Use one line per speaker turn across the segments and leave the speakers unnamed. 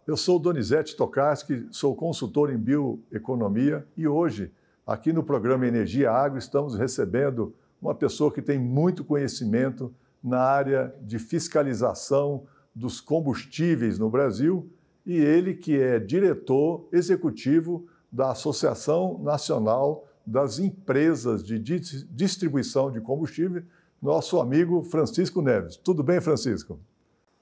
Eu sou Donizete Tokarski, sou consultor em bioeconomia e hoje, aqui no programa Energia Agro, estamos recebendo uma pessoa que tem muito conhecimento na área de fiscalização dos combustíveis no Brasil e ele que é diretor executivo da Associação Nacional das Empresas de Distribuição de Combustível, nosso amigo Francisco Neves. Tudo bem, Francisco?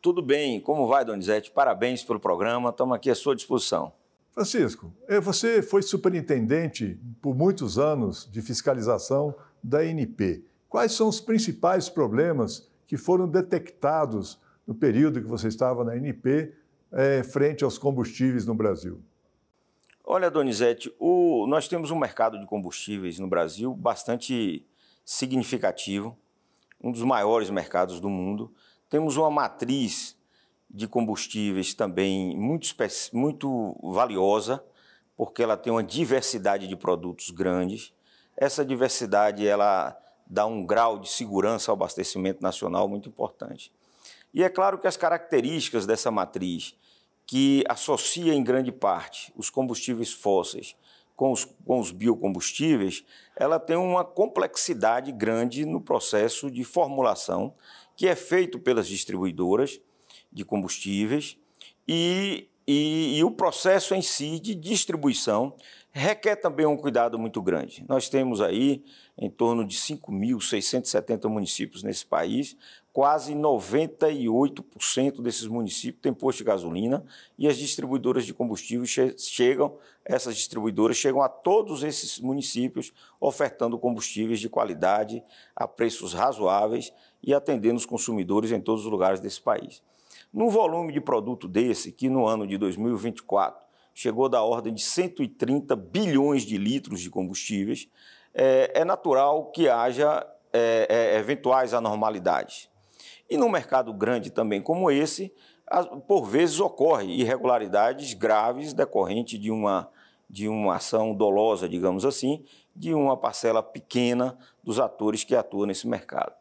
Tudo bem. Como vai, Donizete? Parabéns pelo programa. Estamos aqui à sua disposição.
Francisco, você foi superintendente por muitos anos de fiscalização da ANP. Quais são os principais problemas que foram detectados no período que você estava na ANP frente aos combustíveis no Brasil?
Olha, Donizete, nós temos um mercado de combustíveis no Brasil bastante significativo, um dos maiores mercados do mundo. Temos uma matriz de combustíveis também muito valiosa, porque ela tem uma diversidade de produtos grandes. Essa diversidade ela dá um grau de segurança ao abastecimento nacional muito importante. E é claro que as características dessa matriz, que associa em grande parte os combustíveis fósseis com os biocombustíveis, ela tem uma complexidade grande no processo de formulação, que é feito pelas distribuidoras de combustíveis e o processo em si de distribuição requer também um cuidado muito grande. Nós temos aí em torno de 5.670 municípios nesse país, quase 98% desses municípios têm posto de gasolina e as distribuidoras de combustíveis essas distribuidoras chegam a todos esses municípios ofertando combustíveis de qualidade a preços razoáveis e atendendo os consumidores em todos os lugares desse país. Num volume de produto desse, que no ano de 2024 chegou da ordem de 130 bilhões de litros de combustíveis, é natural que haja eventuais anormalidades. E num mercado grande também como esse, por vezes ocorre irregularidades graves decorrente de uma ação dolosa, digamos assim, de uma parcela pequena dos atores que atuam nesse mercado.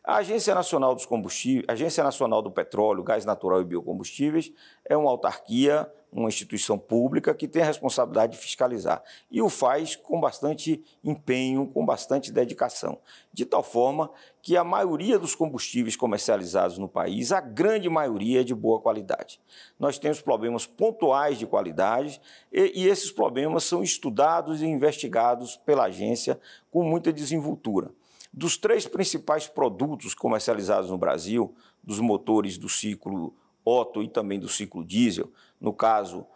A Agência Nacional dos Combustíveis, Agência Nacional do Petróleo, Gás Natural e Biocombustíveis é uma autarquia, uma instituição pública que tem a responsabilidade de fiscalizar e o faz com bastante empenho, com bastante dedicação, de tal forma que a maioria dos combustíveis comercializados no país, a grande maioria é de boa qualidade. Nós temos problemas pontuais de qualidade e esses problemas são estudados e investigados pela agência com muita desenvoltura. Dos três principais produtos comercializados no Brasil, dos motores do ciclo Otto e também do ciclo diesel, no caso,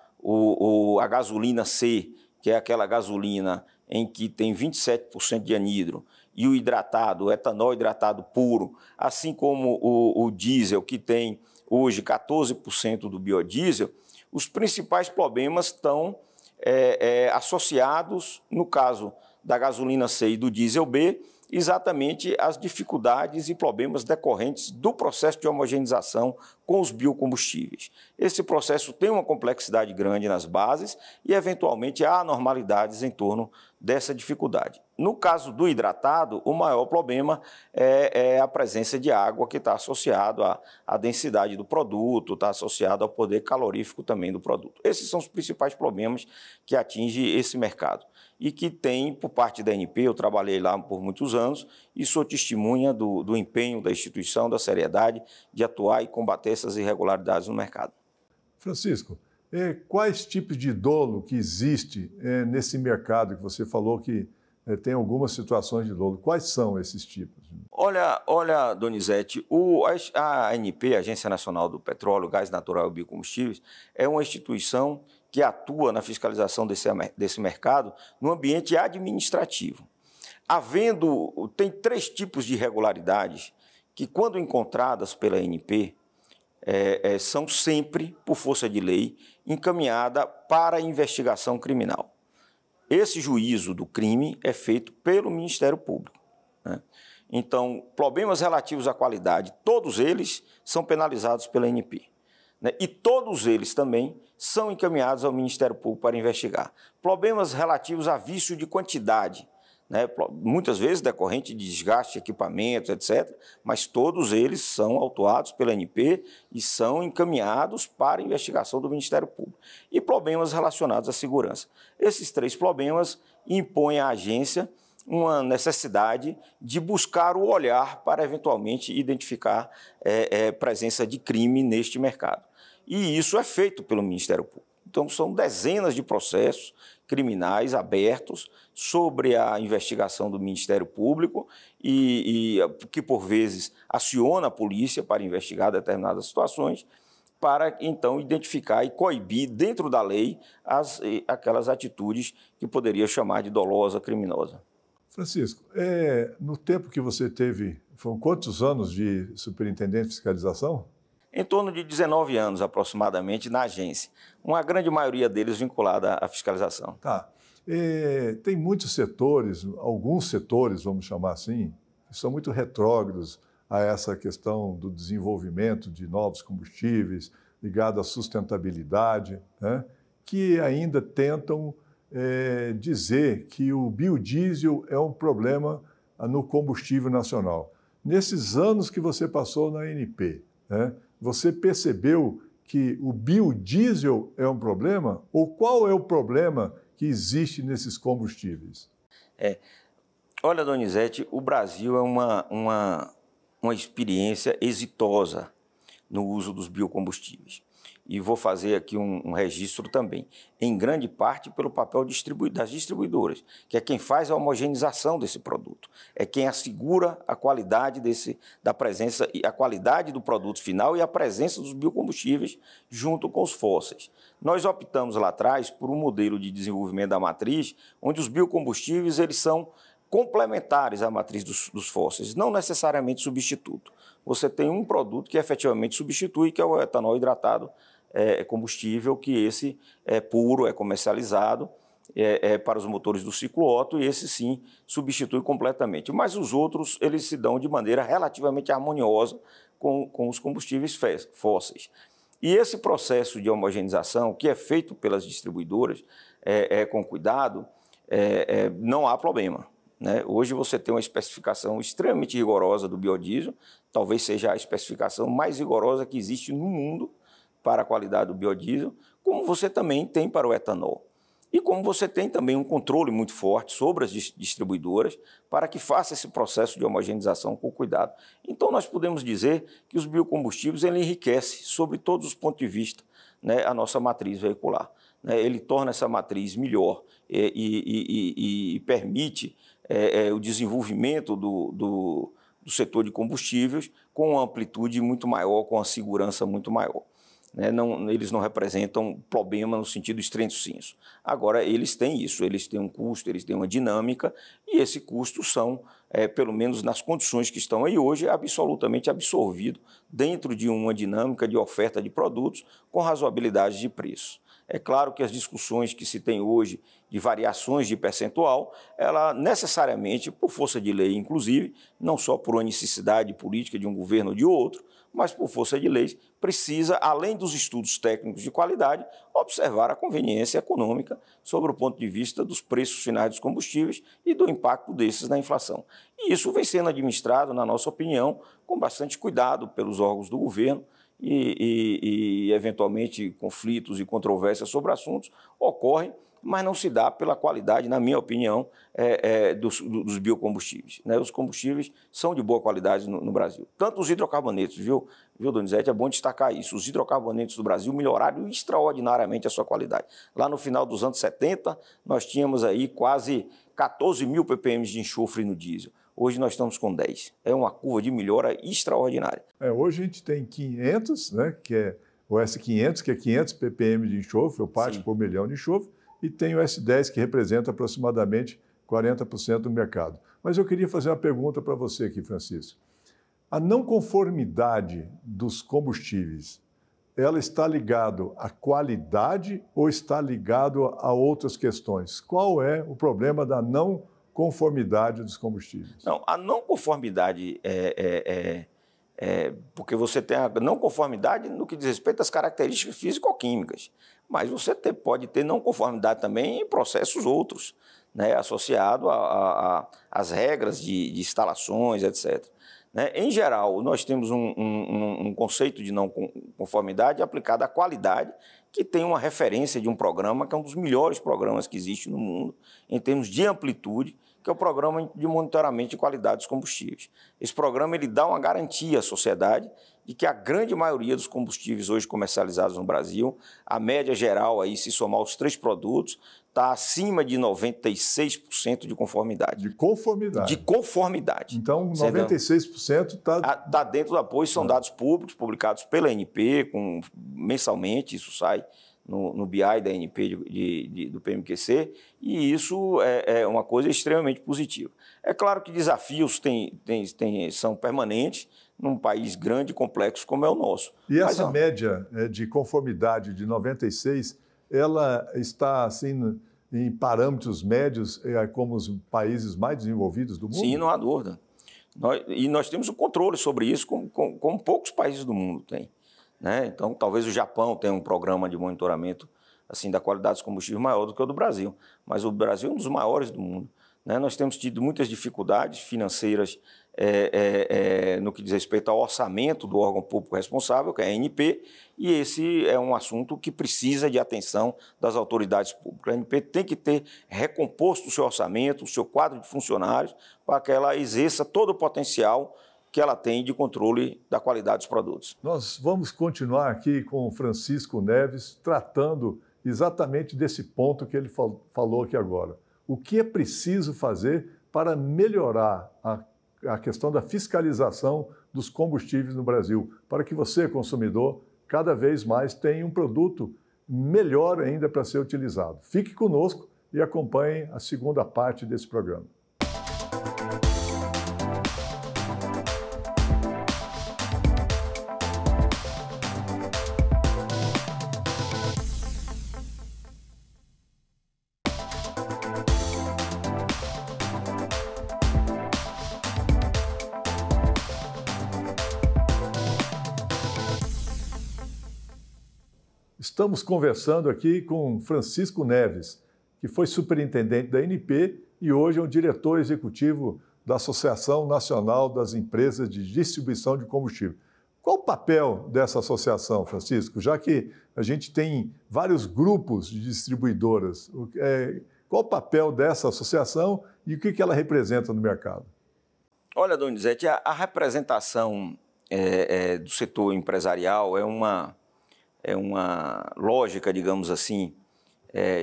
a gasolina C, que é aquela gasolina em que tem 27% de anidro, e o hidratado, o etanol hidratado puro, assim como o diesel, que tem hoje 14% do biodiesel, os principais problemas estão associados, no caso da gasolina C e do diesel B, exatamente as dificuldades e problemas decorrentes do processo de homogeneização com os biocombustíveis. Esse processo tem uma complexidade grande nas bases e, eventualmente, há anormalidades em torno dessa dificuldade. No caso do hidratado, o maior problema é a presença de água, que está associado à densidade do produto, está associado ao poder calorífico também do produto. Esses são os principais problemas que atingem esse mercado e que tem, por parte da ANP, eu trabalhei lá por muitos anos e sou testemunha do empenho da instituição, da seriedade de atuar e combater essas irregularidades no mercado.
Francisco, quais tipos de dolo que existe nesse mercado que você falou que tem algumas situações de dolo? Quais são esses tipos?
Olha, Donizete, a ANP, a Agência Nacional do Petróleo, Gás Natural e Biocombustíveis, é uma instituição que atua na fiscalização desse mercado no ambiente administrativo. Tem três tipos de irregularidades que, quando encontradas pela ANP, são sempre, por força de lei, encaminhadas para a investigação criminal. Esse juízo do crime é feito pelo Ministério Público, né? Então, problemas relativos à qualidade, todos eles são penalizados pela ANP, né? E todos eles também são encaminhados ao Ministério Público para investigar. Problemas relativos a vício de quantidade, né, muitas vezes decorrente de desgaste de equipamentos, etc., mas todos eles são autuados pela ANP e são encaminhados para a investigação do Ministério Público. E problemas relacionados à segurança. Esses 3 problemas impõem à agência uma necessidade de buscar o olhar para eventualmente identificar presença de crime neste mercado. E isso é feito pelo Ministério Público. Então, são dezenas de processos criminais abertos sobre a investigação do Ministério Público e que, por vezes, aciona a polícia para investigar determinadas situações, para, então, identificar e coibir, dentro da lei, aquelas atitudes que poderia chamar de dolosa, criminosa.
Francisco, no tempo que você teve, foram quantos anos de superintendente de fiscalização?
Em torno de 19 anos, aproximadamente, na agência. Uma grande maioria deles vinculada à fiscalização.
Tá. Tem muitos setores, alguns setores, vamos chamar assim, que são muito retrógrados a essa questão do desenvolvimento de novos combustíveis, ligado à sustentabilidade, né, que ainda tentam dizer que o biodiesel é um problema no combustível nacional. Nesses anos que você passou na ANP, né, você percebeu que o biodiesel é um problema? Ou qual é o problema que existe nesses combustíveis?
Olha, Donizete, o Brasil é uma experiência exitosa no uso dos biocombustíveis. E vou fazer aqui um registro também, em grande parte pelo papel das distribuidoras, que é quem faz a homogeneização desse produto, é quem assegura a qualidade da presença, a qualidade do produto final e a presença dos biocombustíveis junto com os fósseis. Nós optamos lá atrás por um modelo de desenvolvimento da matriz, onde os biocombustíveis eles são complementares à matriz dos fósseis, não necessariamente substituto. Você tem um produto que efetivamente substitui, que é o etanol hidratado combustível, que esse é puro, é comercializado para os motores do ciclo Otto, e esse sim substitui completamente. Mas os outros, eles se dão de maneira relativamente harmoniosa com os combustíveis fósseis. E esse processo de homogeneização, que é feito pelas distribuidoras com cuidado, não há problema, né? Hoje você tem uma especificação extremamente rigorosa do biodiesel, talvez seja a especificação mais rigorosa que existe no mundo para a qualidade do biodiesel, como você também tem para o etanol. E como você tem também um controle muito forte sobre as distribuidoras para que faça esse processo de homogeneização com cuidado. Então, nós podemos dizer que os biocombustíveis ele enriquece, sobre todos os pontos de vista, né, a nossa matriz veicular. Né? Ele torna essa matriz melhor e permite o desenvolvimento do setor de combustíveis com uma amplitude muito maior, com uma segurança muito maior. Eles não representam problema no sentido stricto sensu. Agora, eles têm isso, eles têm um custo, eles têm uma dinâmica, e esse custo são, pelo menos nas condições que estão aí hoje, absolutamente absorvido dentro de uma dinâmica de oferta de produtos com razoabilidade de preço. É claro que as discussões que se tem hoje de variações de percentual, ela necessariamente, por força de lei, inclusive, não só por uma necessidade política de um governo ou de outro, mas por força de leis, precisa, além dos estudos técnicos de qualidade, observar a conveniência econômica sobre o ponto de vista dos preços finais dos combustíveis e do impacto desses na inflação. E isso vem sendo administrado, na nossa opinião, com bastante cuidado pelos órgãos do governo, e eventualmente conflitos e controvérsias sobre assuntos ocorrem, mas não se dá pela qualidade, na minha opinião, dos biocombustíveis. Né? Os combustíveis são de boa qualidade no Brasil. Tanto os hidrocarbonetos, viu, Donizete? É bom destacar isso. Os hidrocarbonetos do Brasil melhoraram extraordinariamente a sua qualidade. Lá no final dos anos 70, nós tínhamos aí quase 14 mil ppm de enxofre no diesel. Hoje nós estamos com 10. É uma curva de melhora extraordinária.
Hoje a gente tem 500, né, que é o S500, que é 500 ppm de enxofre, ou parte por milhão de enxofre, e tem o S10, que representa aproximadamente 40% do mercado. Mas eu queria fazer uma pergunta para você aqui, Francisco. A não conformidade dos combustíveis, ela está ligada à qualidade ou está ligada a outras questões? Qual é o problema da não conformidade dos combustíveis?
Não, a não conformidade porque você tem a não conformidade no que diz respeito às características físico-químicas, mas você pode ter não conformidade também em processos outros. né, associado às regras de instalações, etc. Né? Em geral, nós temos um conceito de não conformidade aplicado à qualidade, que tem uma referência de um programa que é um dos melhores programas que existe no mundo, em termos de amplitude, que é o Programa de Monitoramento de Qualidade dos Combustíveis. Esse programa ele dá uma garantia à sociedade de que a grande maioria dos combustíveis hoje comercializados no Brasil, a média geral, aí, se somar os 3 produtos, está acima de 96% de conformidade.
De conformidade.
De conformidade.
Então, 96% está...
dentro do apoio, são dados públicos, publicados pela ANP, mensalmente, isso sai no BI da ANP do PMQC, e isso é uma coisa extremamente positiva. É claro que desafios são permanentes num país grande e complexo como é o nosso.
E essa média de conformidade de 96, ela está assim em parâmetros médios como os países mais desenvolvidos do mundo?
Sim, não há dúvida. Nós temos o controle sobre isso, como poucos países do mundo têm. Né? Então, talvez o Japão tenha um programa de monitoramento assim, da qualidade dos combustíveis maior do que o do Brasil, mas o Brasil é um dos maiores do mundo. Né? Nós temos tido muitas dificuldades financeiras no que diz respeito ao orçamento do órgão público responsável, que é a ANP, e esse é um assunto que precisa de atenção das autoridades públicas. A ANP tem que ter recomposto o seu orçamento, o seu quadro de funcionários, para que ela exerça todo o potencial que ela tem de controle da qualidade dos produtos.
Nós vamos continuar aqui com o Francisco Neves, tratando exatamente desse ponto que ele falou aqui agora. O que é preciso fazer para melhorar a questão da fiscalização dos combustíveis no Brasil, para que você, consumidor, cada vez mais tenha um produto melhor ainda para ser utilizado. Fique conosco e acompanhe a segunda parte desse programa. Estamos conversando aqui com Francisco Neves, que foi superintendente da ANP e hoje é o diretor executivo da Associação Nacional das Empresas de Distribuição de Combustível. Qual o papel dessa associação, Francisco? Já que a gente tem vários grupos de distribuidoras, qual o papel dessa associação e o que ela representa no mercado?
Olha, Donizete, a representação do setor empresarial é uma lógica, digamos assim,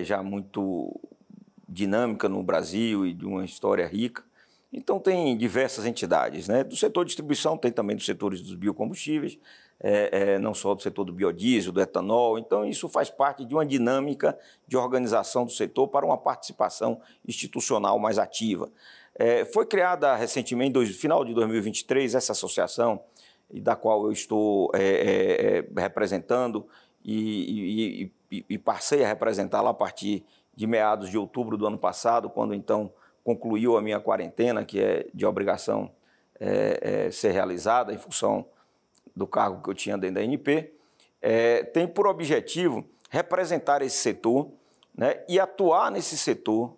já muito dinâmica no Brasil e de uma história rica. Então, tem diversas entidades, né? Do setor de distribuição, tem também dos setores dos biocombustíveis, não só do setor do biodiesel, do etanol. Então, isso faz parte de uma dinâmica de organização do setor para uma participação institucional mais ativa. Foi criada recentemente, no final de 2023, essa associação, da qual eu estou representando e passei a representá-la a partir de meados de outubro do ano passado, quando então concluiu a minha quarentena, que é de obrigação ser realizada em função do cargo que eu tinha dentro da ANP, tem por objetivo representar esse setor, né, e atuar nesse setor,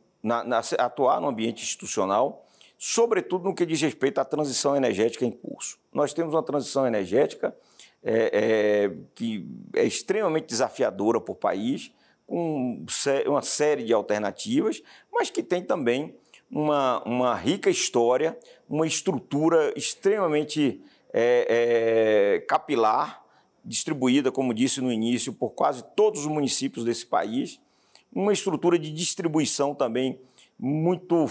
atuar no ambiente institucional, sobretudo no que diz respeito à transição energética em curso. Nós temos uma transição energética que é extremamente desafiadora para o país, com uma série de alternativas, mas que tem também uma rica história, uma estrutura extremamente capilar, distribuída, como disse no início, por quase todos os municípios desse país, uma estrutura de distribuição também muito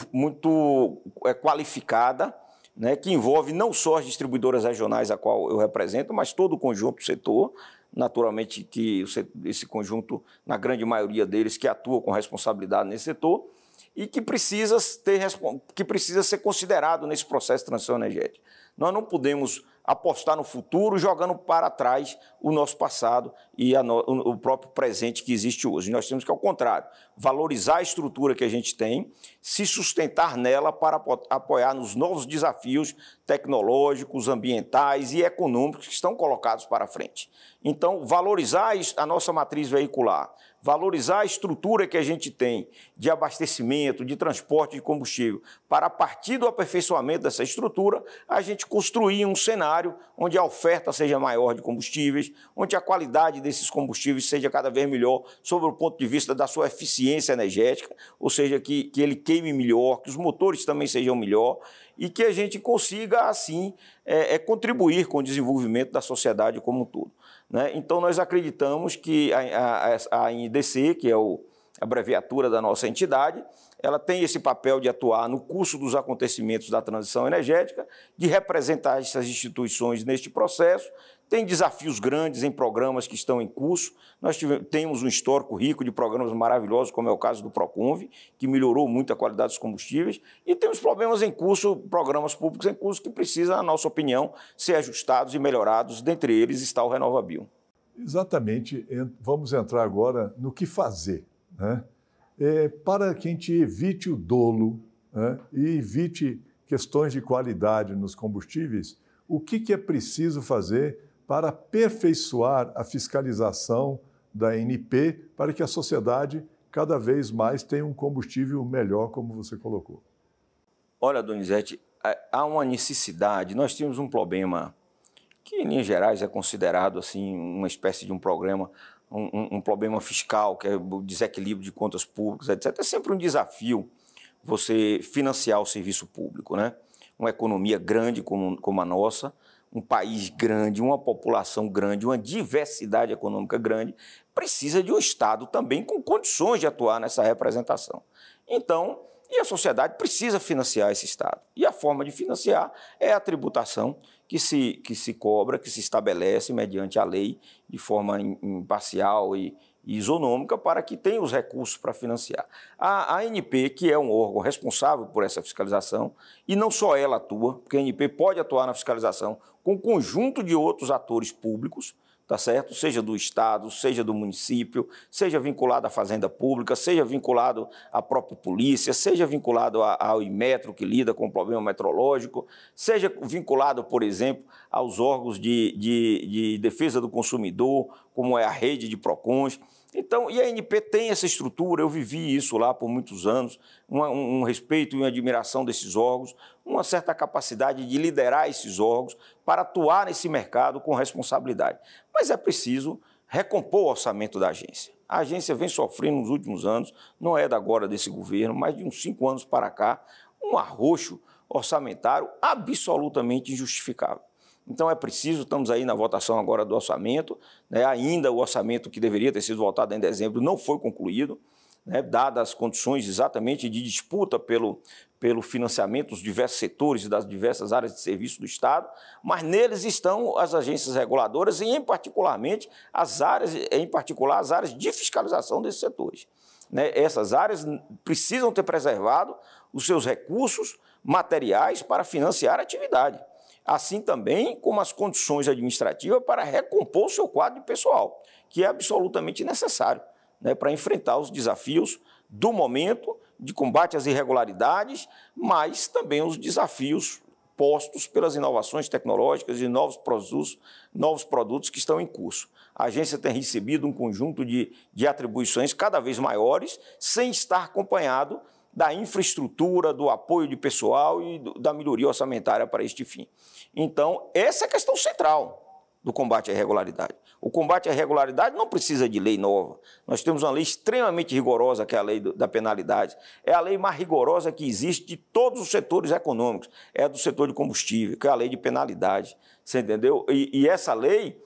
qualificada, né, que envolve não só as distribuidoras regionais a qual eu represento, mas todo o conjunto do setor, naturalmente que esse conjunto, na grande maioria deles, que atua com responsabilidade nesse setor e que precisa ser considerado nesse processo de transição energética. Nós não podemos apostar no futuro jogando para trás o nosso passado e o próprio presente que existe hoje. Nós temos que, ao contrário, valorizar a estrutura que a gente tem, se sustentar nela para apoiar nos novos desafios tecnológicos, ambientais e econômicos que estão colocados para frente. Então, valorizar a nossa matriz veicular, valorizar a estrutura que a gente tem de abastecimento, de transporte de combustível, para a partir do aperfeiçoamento dessa estrutura, a gente construir um cenário onde a oferta seja maior de combustíveis, onde a qualidade desses combustíveis seja cada vez melhor sob o ponto de vista da sua eficiência energética, ou seja, que ele queime melhor, que os motores também sejam melhor e que a gente consiga, assim, contribuir com o desenvolvimento da sociedade como um todo, né? Então, nós acreditamos que a INDC, que é a abreviatura da nossa entidade, ela tem esse papel de atuar no curso dos acontecimentos da transição energética, de representar essas instituições neste processo. Tem desafios grandes em programas que estão em curso. Nós temos um histórico rico de programas maravilhosos, como é o caso do Proconv, que melhorou muito a qualidade dos combustíveis, e temos problemas em curso, programas públicos em curso, que precisam, na nossa opinião, ser ajustados e melhorados. Dentre eles está o RenovaBio.
Exatamente. Vamos entrar agora no que fazer, né? Para que a gente evite o dolo, né, e evite questões de qualidade nos combustíveis, o que é preciso fazer para aperfeiçoar a fiscalização da ANP para que a sociedade cada vez mais tenha um combustível melhor, como você colocou?
Olha, Donizete, há uma necessidade. Nós temos um problema que, em linhas gerais, é considerado assim uma espécie de um problema fiscal, que é o desequilíbrio de contas públicas, etc. É sempre um desafio você financiar o serviço público, né? Uma economia grande como a nossa, um país grande, uma população grande, uma diversidade econômica grande, precisa de um Estado também com condições de atuar nessa representação. Então, e a sociedade precisa financiar esse Estado. E a forma de financiar é a tributação que se cobra, que se estabelece mediante a lei, de forma imparcial e isonômica, para que tenha os recursos para financiar. A ANP, que é um órgão responsável por essa fiscalização, e não só ela atua, porque a ANP pode atuar na fiscalização com um conjunto de outros atores públicos, tá certo? Seja do Estado, seja do município, seja vinculado à Fazenda Pública, seja vinculado à própria polícia, seja vinculado ao Inmetro, que lida com o problema metrológico, seja vinculado, por exemplo, aos órgãos de defesa do consumidor, como é a rede de PROCONs. Então, e a ANP tem essa estrutura, eu vivi isso lá por muitos anos, um respeito e uma admiração desses órgãos, uma certa capacidade de liderar esses órgãos para atuar nesse mercado com responsabilidade. Mas é preciso recompor o orçamento da agência. A agência vem sofrendo nos últimos anos, não é da agora desse governo, mas de uns 5 anos para cá, um arroxo orçamentário absolutamente injustificável. Então é preciso, estamos aí na votação agora do orçamento, né? Ainda o orçamento que deveria ter sido votado em dezembro não foi concluído, né? Dadas as condições exatamente de disputa pelo financiamento dos diversos setores e das diversas áreas de serviço do Estado, mas neles estão as agências reguladoras e, em particular, as áreas de fiscalização desses setores, né? Essas áreas precisam ter preservado os seus recursos materiais para financiar a atividade, assim também como as condições administrativas para recompor o seu quadro de pessoal, que é absolutamente necessário, né, para enfrentar os desafios do momento de combate às irregularidades, mas também os desafios postos pelas inovações tecnológicas e novos produtos que estão em curso. A agência tem recebido um conjunto de atribuições cada vez maiores, sem estar acompanhado da infraestrutura, do apoio de pessoal e da melhoria orçamentária para este fim. Então, essa é a questão central do combate à irregularidade. O combate à irregularidade não precisa de lei nova. Nós temos uma lei extremamente rigorosa, que é a lei da penalidade. É a lei mais rigorosa que existe de todos os setores econômicos. É a do setor de combustível, que é a lei de penalidade. Você entendeu? E essa lei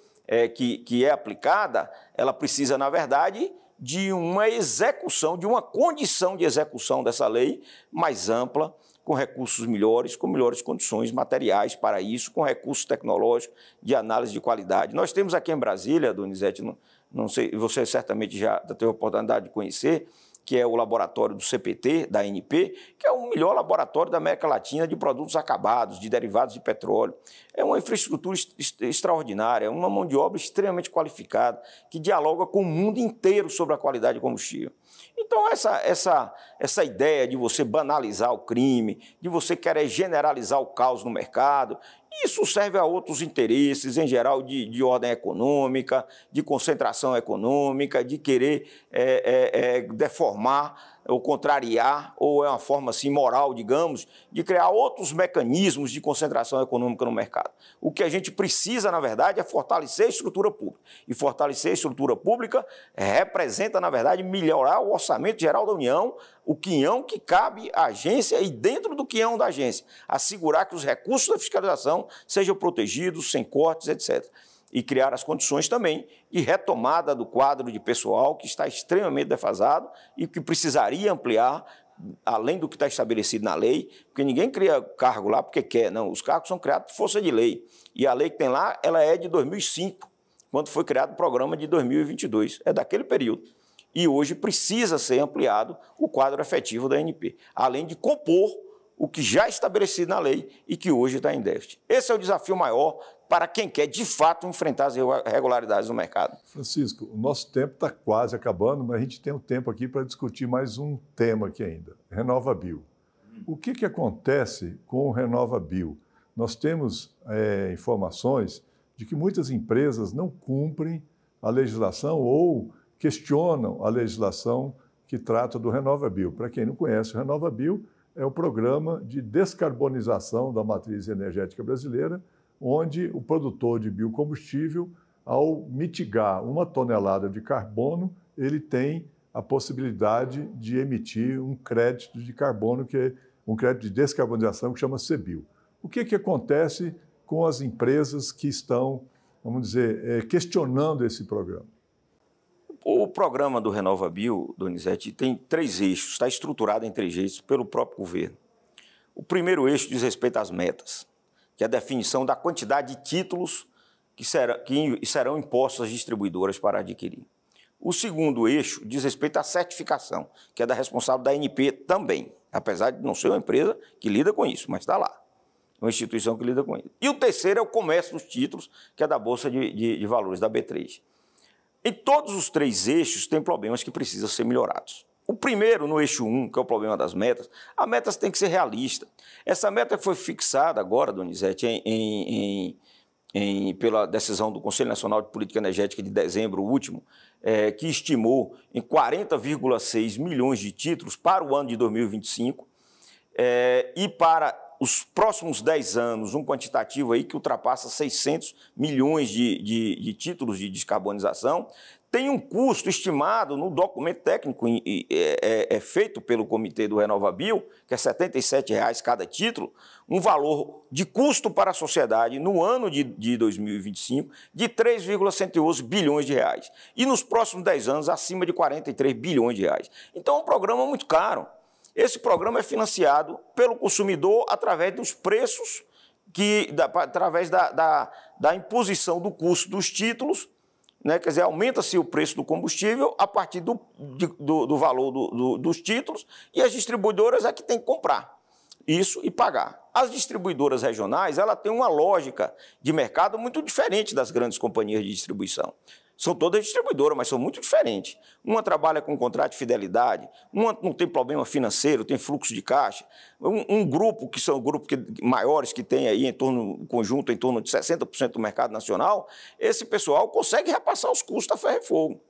que é aplicada, ela precisa, na verdade, de uma execução, de uma condição de execução dessa lei mais ampla, com recursos melhores, com melhores condições materiais para isso, com recursos tecnológicos de análise de qualidade. Nós temos aqui em Brasília, Donizete, não sei, você certamente já teve a oportunidade de conhecer, que é o laboratório do CPT, da ANP, que é o melhor laboratório da América Latina de produtos acabados, de derivados de petróleo. É uma infraestrutura extraordinária, é uma mão de obra extremamente qualificada, que dialoga com o mundo inteiro sobre a qualidade de combustível. Então, essa ideia de você banalizar o crime, de você querer generalizar o caos no mercado, Isso serve a outros interesses, em geral, de ordem econômica, de concentração econômica, de querer deformar ou contrariar, ou é uma forma assim, moral, digamos, de criar outros mecanismos de concentração econômica no mercado. O que a gente precisa, na verdade, é fortalecer a estrutura pública. E fortalecer a estrutura pública representa, na verdade, melhorar o orçamento geral da União, o quinhão que cabe à agência e, dentro do quinhão da agência, assegurar que os recursos da fiscalização sejam protegidos, sem cortes, etc. E criar as condições também de retomada do quadro de pessoal que está extremamente defasado e que precisaria ampliar, além do que está estabelecido na lei, porque ninguém cria cargo lá porque quer, não, os cargos são criados por força de lei. E a lei que tem lá, ela é de 2005, quando foi criado o programa de 2022, é daquele período. E hoje precisa ser ampliado o quadro efetivo da ANP, além de compor o que já é estabelecido na lei e que hoje está em déficit. Esse é o desafio maior para quem quer, de fato, enfrentar as irregularidades no mercado.
Francisco, o nosso tempo está quase acabando, mas a gente tem um tempo aqui para discutir mais um tema aqui ainda, RenovaBio. O que acontece com o RenovaBio? Nós temos informações de que muitas empresas não cumprem a legislação ou questionam a legislação que trata do RenovaBio. Para quem não conhece, o RenovaBio é o programa de descarbonização da matriz energética brasileira, onde o produtor de biocombustível, ao mitigar 1 tonelada de carbono, ele tem a possibilidade de emitir um crédito de carbono, que é um crédito de descarbonização, que chama CBIO. O que acontece com as empresas que estão, vamos dizer, questionando esse programa?
O programa do RenovaBio, Donizete, tem 3 eixos, está estruturado em 3 eixos pelo próprio governo. O primeiro eixo diz respeito às metas, que é a definição da quantidade de títulos que serão impostos às distribuidoras para adquirir. O segundo eixo diz respeito à certificação, que é da responsável da ANP também, apesar de não ser uma empresa que lida com isso, mas está lá, uma instituição que lida com isso. E o terceiro é o comércio dos títulos, que é da Bolsa de Valores, da B3. Em todos os 3 eixos tem problemas que precisam ser melhorados. O primeiro, no eixo 1, que é o problema das metas, a meta tem que ser realista. Essa meta foi fixada agora, Donizete, pela decisão do Conselho Nacional de Política Energética de dezembro último, que estimou em 40,6 milhões de títulos para o ano de 2025 e para os próximos 10 anos, um quantitativo aí que ultrapassa 600 milhões de títulos de descarbonização, tem um custo estimado no documento técnico feito pelo Comitê do RenovaBio, que é R$ 77,00 cada título, um valor de custo para a sociedade no ano de 2025 de 3,111 bilhões de reais. E nos próximos 10 anos, acima de 43 bilhões de reais. Então, é um programa muito caro. Esse programa é financiado pelo consumidor através dos preços, através da imposição do custo dos títulos, né? Quer dizer, aumenta-se o preço do combustível a partir do valor dos títulos e as distribuidoras é que têm que comprar isso e pagar. As distribuidoras regionais, ela tem uma lógica de mercado muito diferente das grandes companhias de distribuição. São todas distribuidoras, mas são muito diferentes. Uma trabalha com contrato de fidelidade, uma não tem problema financeiro, tem fluxo de caixa. Um grupo, que são grupos maiores, que tem aí conjunto em torno de 60% do mercado nacional, esse pessoal consegue repassar os custos a ferro e fogo.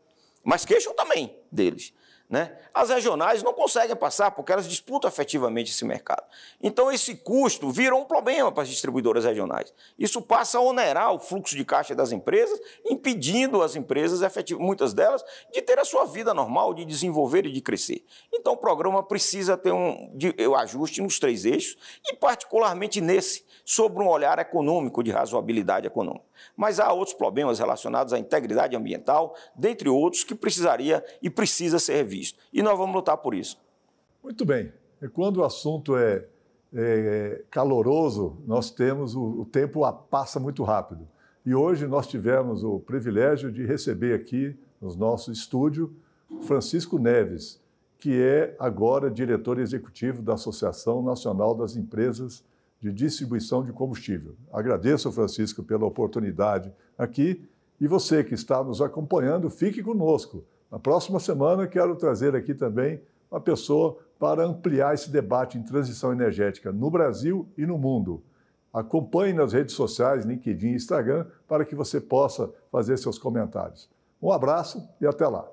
Mas queixam também deles, né? As regionais não conseguem passar porque elas disputam efetivamente esse mercado. Então, esse custo vira um problema para as distribuidoras regionais. Isso passa a onerar o fluxo de caixa das empresas, impedindo as empresas, muitas delas, de ter a sua vida normal, de desenvolver e de crescer. Então, o programa precisa ter um ajuste nos 3 eixos e, particularmente nesse, sobre um olhar econômico, de razoabilidade econômica. Mas há outros problemas relacionados à integridade ambiental, dentre outros, que precisaria e precisa ser revisto. E nós vamos lutar por isso.
Muito bem. E quando o assunto é caloroso, nós temos o tempo passa muito rápido. E hoje nós tivemos o privilégio de receber aqui, no nosso estúdio, Francisco Neves, que é agora diretor executivo da Associação Nacional das Empresas de Distribuição de Combustível. Agradeço, Francisco, pela oportunidade aqui. E você que está nos acompanhando, fique conosco. Na próxima semana, quero trazer aqui também uma pessoa para ampliar esse debate em transição energética no Brasil e no mundo. Acompanhe nas redes sociais, LinkedIn e Instagram, para que você possa fazer seus comentários. Um abraço e até lá.